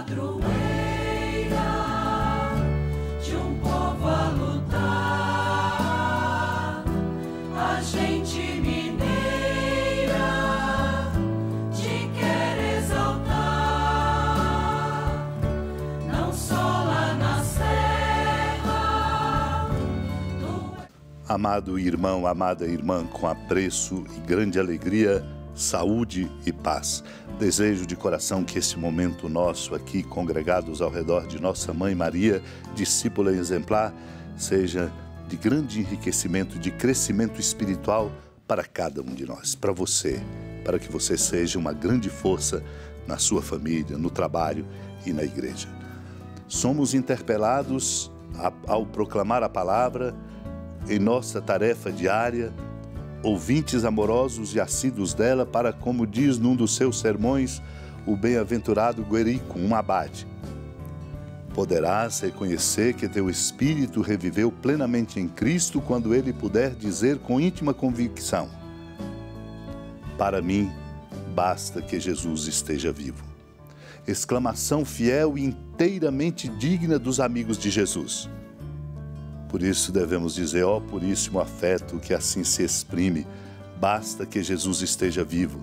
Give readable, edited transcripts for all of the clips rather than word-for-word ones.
padroeira de um povo a lutar, a gente mineira te quer exaltar, não só lá na serra. Amado irmão, amada irmã, com apreço e grande alegria, saúde e paz. Desejo de coração que esse momento nosso aqui, congregados ao redor de Nossa Mãe Maria, discípula exemplar, seja de grande enriquecimento, de crescimento espiritual para cada um de nós, para você, para que você seja uma grande força na sua família, no trabalho e na igreja. Somos interpelados ao proclamar a palavra em nossa tarefa diária, ouvintes amorosos e assíduos dela, para, como diz num dos seus sermões, o bem-aventurado Guerico, um abade. Poderás reconhecer que teu espírito reviveu plenamente em Cristo quando ele puder dizer com íntima convicção: para mim, basta que Jesus esteja vivo. Exclamação fiel e inteiramente digna dos amigos de Jesus. Por isso devemos dizer: ó puríssimo afeto que assim se exprime, basta que Jesus esteja vivo.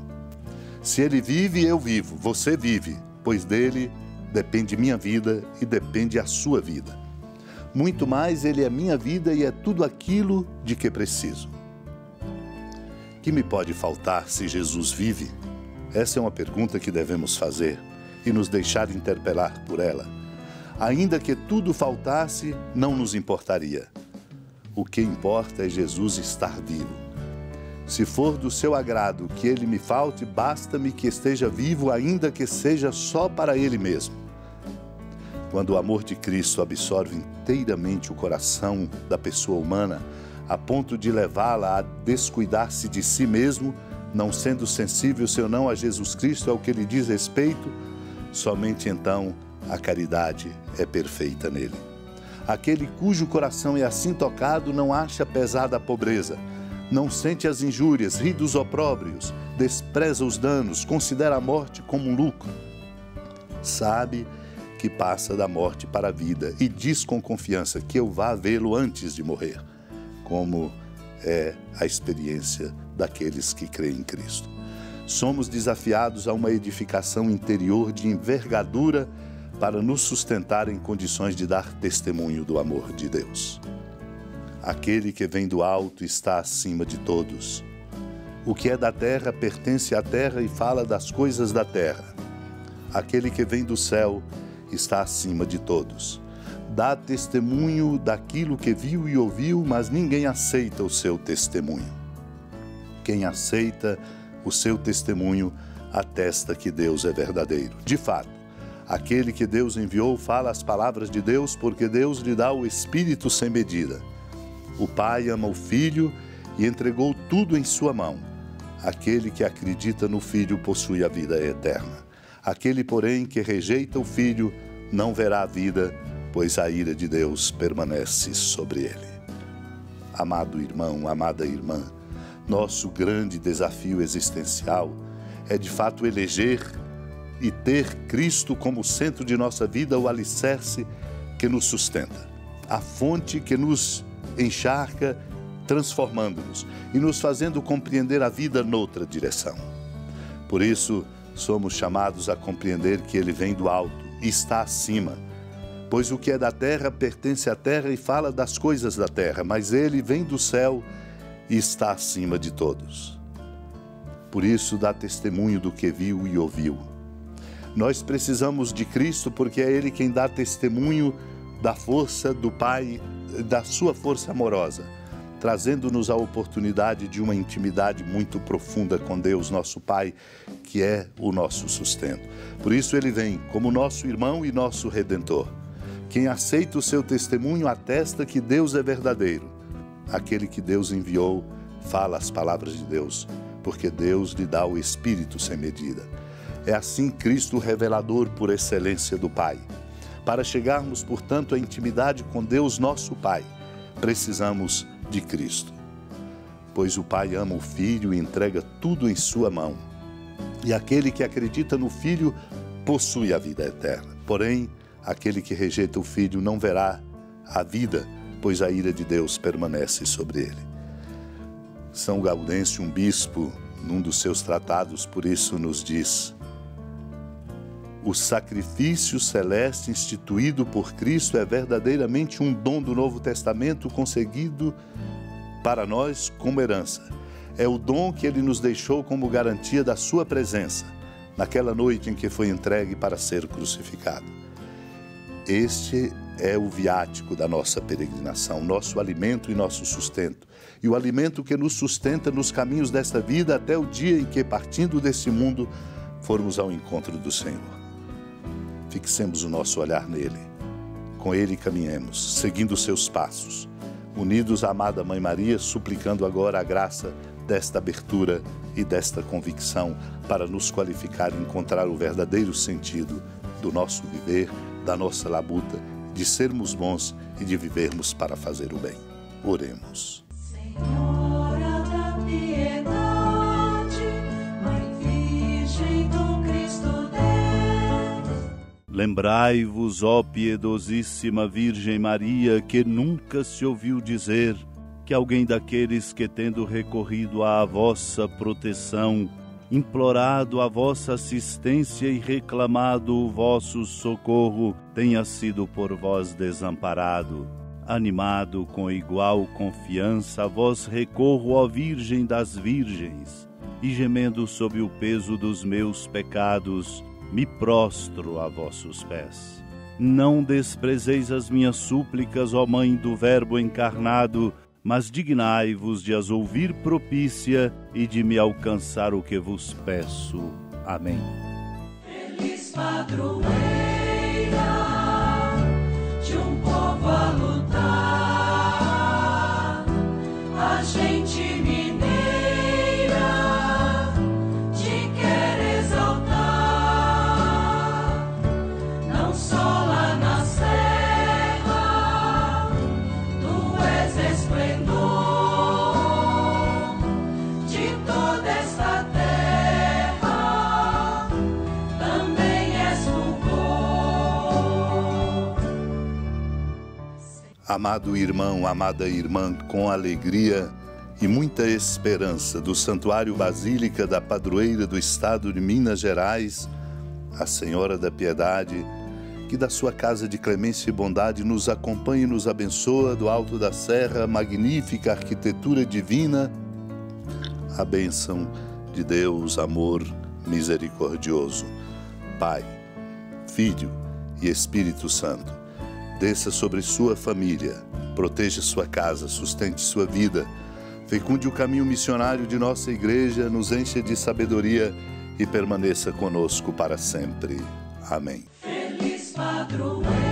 Se ele vive, eu vivo, você vive, pois dele depende minha vida e depende a sua vida. Muito mais, ele é minha vida e é tudo aquilo de que preciso. Que me pode faltar se Jesus vive? Essa é uma pergunta que devemos fazer e nos deixar interpelar por ela. Ainda que tudo faltasse, não nos importaria. O que importa é Jesus estar vivo. Se for do seu agrado que ele me falte, basta-me que esteja vivo, ainda que seja só para ele mesmo. Quando o amor de Cristo absorve inteiramente o coração da pessoa humana, a ponto de levá-la a descuidar-se de si mesmo, não sendo sensível senão a Jesus Cristo, ao que lhe diz respeito, somente então a caridade é perfeita nele. Aquele cujo coração é assim tocado não acha pesada a pobreza, não sente as injúrias, ri dos opróbrios, despreza os danos, considera a morte como um lucro. Sabe que passa da morte para a vida e diz com confiança que eu vá vê-lo antes de morrer, como é a experiência daqueles que creem em Cristo. Somos desafiados a uma edificação interior de envergadura para nos sustentar em condições de dar testemunho do amor de Deus. Aquele que vem do alto está acima de todos. O que é da terra pertence à terra e fala das coisas da terra. Aquele que vem do céu está acima de todos. Dá testemunho daquilo que viu e ouviu, mas ninguém aceita o seu testemunho. Quem aceita o seu testemunho atesta que Deus é verdadeiro. De fato, aquele que Deus enviou fala as palavras de Deus, porque Deus lhe dá o Espírito sem medida. O Pai ama o Filho e entregou tudo em sua mão. Aquele que acredita no Filho possui a vida eterna. Aquele, porém, que rejeita o Filho não verá a vida, pois a ira de Deus permanece sobre ele. Amado irmão, amada irmã, nosso grande desafio existencial é de fato eleger e ter Cristo como centro de nossa vida, o alicerce que nos sustenta, a fonte que nos encharca, transformando-nos e nos fazendo compreender a vida noutra direção. Por isso, somos chamados a compreender que ele vem do alto e está acima, pois o que é da terra pertence à terra e fala das coisas da terra, mas ele vem do céu e está acima de todos. Por isso, dá testemunho do que viu e ouviu. Nós precisamos de Cristo porque é ele quem dá testemunho da força do Pai, da sua força amorosa, trazendo-nos a oportunidade de uma intimidade muito profunda com Deus, nosso Pai, que é o nosso sustento. Por isso ele vem como nosso irmão e nosso Redentor. Quem aceita o seu testemunho atesta que Deus é verdadeiro. Aquele que Deus enviou fala as palavras de Deus, porque Deus lhe dá o Espírito sem medida. É assim Cristo revelador por excelência do Pai. Para chegarmos, portanto, à intimidade com Deus, nosso Pai, precisamos de Cristo. Pois o Pai ama o Filho e entrega tudo em sua mão. E aquele que acredita no Filho possui a vida eterna. Porém, aquele que rejeita o Filho não verá a vida, pois a ira de Deus permanece sobre ele. São Gaudêncio, um bispo, num dos seus tratados, por isso nos diz: o sacrifício celeste instituído por Cristo é verdadeiramente um dom do Novo Testamento conseguido para nós como herança. É o dom que ele nos deixou como garantia da sua presença, naquela noite em que foi entregue para ser crucificado. Este é o viático da nossa peregrinação, nosso alimento e nosso sustento. E o alimento que nos sustenta nos caminhos desta vida até o dia em que, partindo desse mundo, formos ao encontro do Senhor. Fixemos o nosso olhar nele. Com ele caminhemos, seguindo os seus passos, unidos à amada Mãe Maria, suplicando agora a graça desta abertura e desta convicção para nos qualificar e encontrar o verdadeiro sentido do nosso viver, da nossa labuta, de sermos bons e de vivermos para fazer o bem. Oremos. Senhora da piedade, Mãe Virgem do Cristo Deus. Lembrai-vos, ó piedosíssima Virgem Maria, que nunca se ouviu dizer que alguém daqueles que, tendo recorrido à vossa proteção, implorado a vossa assistência e reclamado o vosso socorro, tenha sido por vós desamparado. Animado com igual confiança, a vós recorro, ó Virgem das Virgens, e gemendo sob o peso dos meus pecados, me prostro a vossos pés. Não desprezeis as minhas súplicas, ó Mãe do Verbo encarnado, mas dignai-vos de as ouvir propícia e de me alcançar o que vos peço. Amém. Feliz padroeira de um povo a lutar, a gente mineira te quer exaltar, não só lá na serra, tu és esplendor de toda esta terra, também és fulgor. Amado irmão, amada irmã, com alegria e muita esperança do Santuário Basílica da Padroeira do Estado de Minas Gerais, a Senhora da Piedade, que da sua casa de clemência e bondade nos acompanha e nos abençoa do alto da serra, magnífica arquitetura divina, a bênção de Deus, amor misericordioso, Pai, Filho e Espírito Santo, desça sobre sua família, proteja sua casa, sustente sua vida, fecunde o caminho missionário de nossa igreja, nos encha de sabedoria e permaneça conosco para sempre. Amém. Feliz padroeira